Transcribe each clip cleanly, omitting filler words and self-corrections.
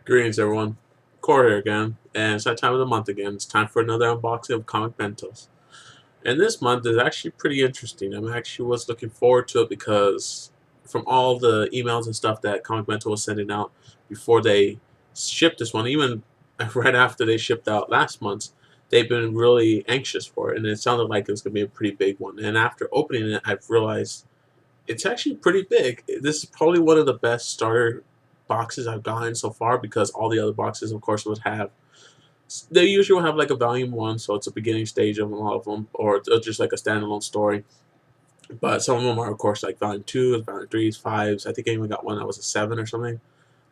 Greetings, everyone. Core here again, and it's that time of the month again. It's time for another unboxing of Comic Bentos. And this month is actually pretty interesting. I'm actually was looking forward to it because from all the emails and stuff that Comic Bento was sending out before they shipped this one, even right after they shipped out last month, they've been really anxious for it, and it sounded like it was going to be a pretty big one. And after opening it, I've realized it's actually pretty big. This is probably one of the best starter boxes I've gotten so far because all the other boxes, of course, would have. They usually will have like a volume one, so it's a beginning stage of a lot of them, or just like a standalone story. But some of them are, of course, like volume twos, volume threes, fives. I think I even got one that was a seven or something.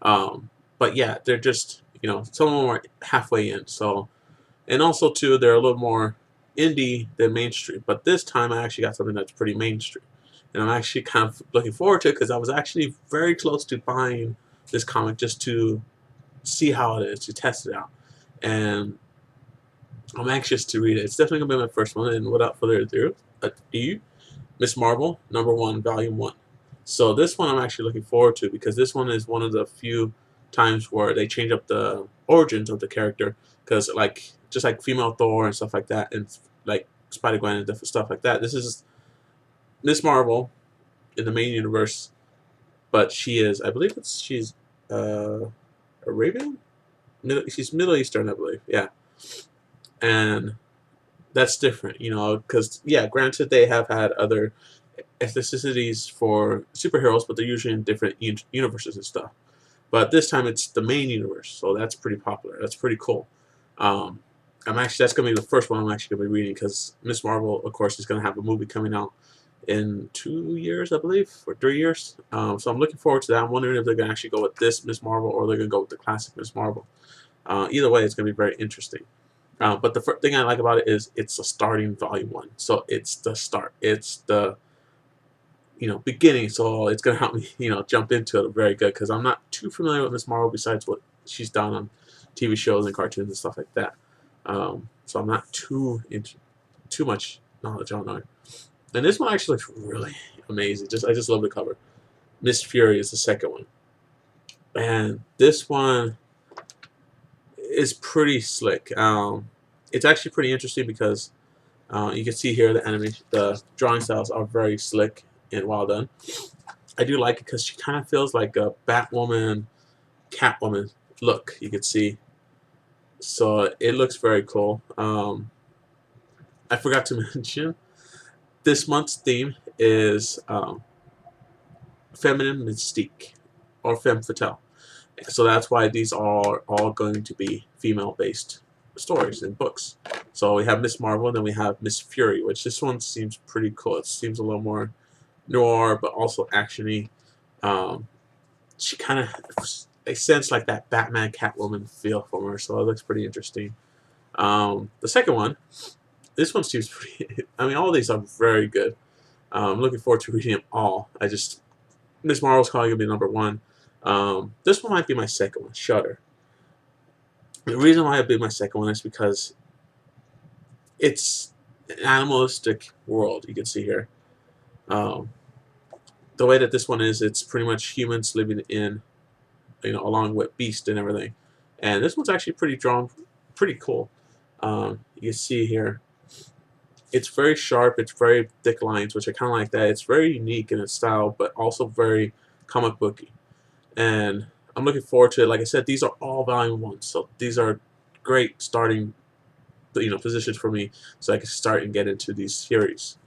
But yeah, they're just some of them are halfway in. So and also too, they're a little more indie than mainstream. But this time, I actually got something that's pretty mainstream, and I'm actually kind of looking forward to it because I was actually very close to buying this comic just to see how it is, to test it out, and I'm anxious to read it. It's definitely gonna be my first one. And without further ado, Miss Marvel #1, Volume 1. So this one I'm actually looking forward to because this one is one of the few times where they change up the origins of the character. Because like just like female Thor and stuff like that, and like Spider Gwen and different stuff like that. This is Miss Marvel in the main universe, but she is, I believe she's uh, Arabian. She's Middle Eastern, I believe. Yeah, and that's different, because yeah, granted they have had other ethnicities for superheroes, but they're usually in different universes and stuff. But this time it's the main universe, so that's pretty popular. That's pretty cool. Um, that's gonna be the first one I'm actually gonna be reading because Miss Marvel, of course, is gonna have a movie coming out in 2 years, I believe, or 3 years. So I'm looking forward to that. I'm wondering if they're gonna actually go with this Miss Marvel or they're gonna go with the classic Miss Marvel. Either way, it's gonna be very interesting. But the first thing I like about it is it's a starting volume one, so it's the start. It's the beginning, so it's gonna help me jump into it very good because I'm not too familiar with Miss Marvel besides what she's done on TV shows and cartoons and stuff like that. So I'm not too into too much knowledge on her. And this one actually looks really amazing. I just love the cover. Miss Fury is the second one, and this one is pretty slick. It's actually pretty interesting because you can see here the animation, the drawing styles are very slick and well done. I do like it because she kind of feels like a Batwoman, Catwoman look. You can see, so it looks very cool. I forgot to mention this month's theme is feminine mystique or femme fatale. So that's why these are all going to be female-based stories and books. So we have Miss Marvel, and then we have Miss Fury, which this one seems pretty cool. It seems a little more noir, but also actiony. Um, she kind of I sense like that Batman Catwoman feel from her, so it looks pretty interesting. The second one, this one seems pretty. I mean, all these are very good. I'm looking forward to reading them all. Miss Marvel's probably gonna be #1. This one might be my second one, Shutter. The reason why it'd be my second one is because it's an animalistic world. You can see here. Um, the way that this one is, it's pretty much humans living in, along with beasts and everything. And this one's actually pretty drawn, pretty cool. You can see here, it's very sharp. It's very thick lines, which I kind of like that. It's very unique in its style, but also very comic booky. And I'm looking forward to it. Like I said, these are all volume ones, so these are great starting, positions for me, so I can start and get into these series.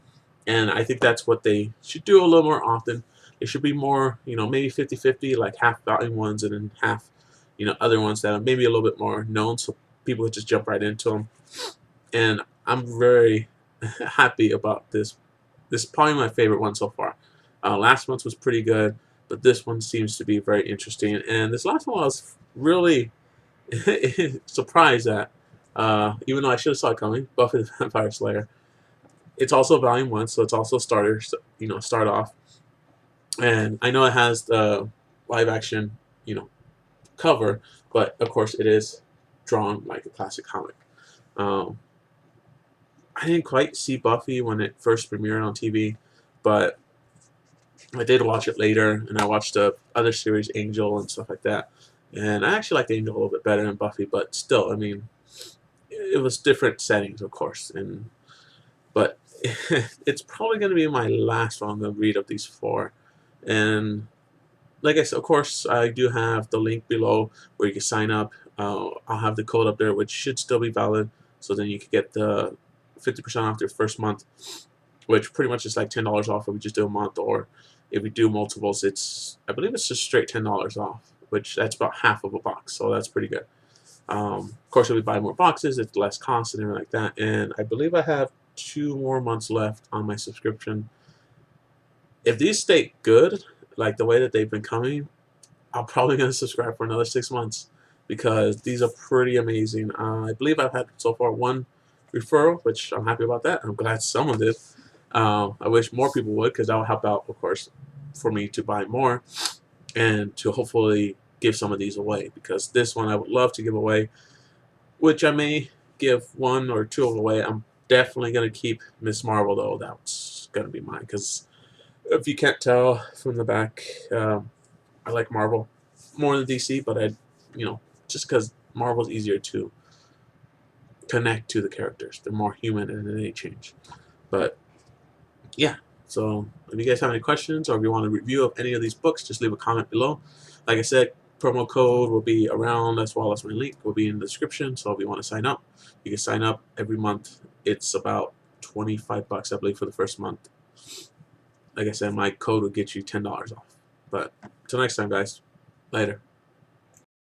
And I think that's what they should do a little more often. It should be more, maybe 50-50, like half volume ones and then half, other ones that are maybe a little bit more known, so people would just jump right into them. And I'm very happy about this. This is probably my favorite one so far. Last month was pretty good, but this one seems to be very interesting. And this last one I was really surprised at, even though I should have saw it coming. Buffy the Vampire Slayer. It's also volume one, so it's also starter. Start off. And I know it has the live action, cover, but of course it is drawn like a classic comic. Um, I didn't quite see Buffy when it first premiered on TV, but I did watch it later, and I watched the other series, Angel and stuff like that. And I actually like Angel a little bit better than Buffy, but still, I mean, it was different settings, of course. But it's probably going to be my last one I'm going to read of these four. And like I said, of course, I do have the link below where you can sign up. I'll have the code up there, which should still be valid. So then you can get the 50% off your first month, which pretty much is like $10 off if we just do a month, or if we do multiples, I believe it's just straight $10 off, which that's about half of a box. So that's pretty good. Of course, if we buy more boxes, it's less cost and everything like that. And I believe I have 2 more months left on my subscription. If these stay good, like the way that they've been coming, I'm probably going to subscribe for another 6 months because these are pretty amazing. I believe I've had so far 1 referral, which I'm happy about that. I'm glad someone did. I wish more people would, because that would help out, of course, for me to buy more and to hopefully give some of these away, because this one I would love to give away, which I may give 1 or 2 away. I'm definitely going to keep Miss Marvel, though. That's going to be mine, because if you can't tell from the back, I like Marvel more than DC, but just because Marvel's easier to connect to the characters. They're more human and they change. But yeah, so if you guys have any questions or if you want a review of any of these books, just leave a comment below. Like I said, promo code will be around, as well as my link will be in the description. So if you want to sign up, you can sign up every month. It's about $25, I believe, for the first month. Like I said, my code will get you $10 off. But until next time, guys, later.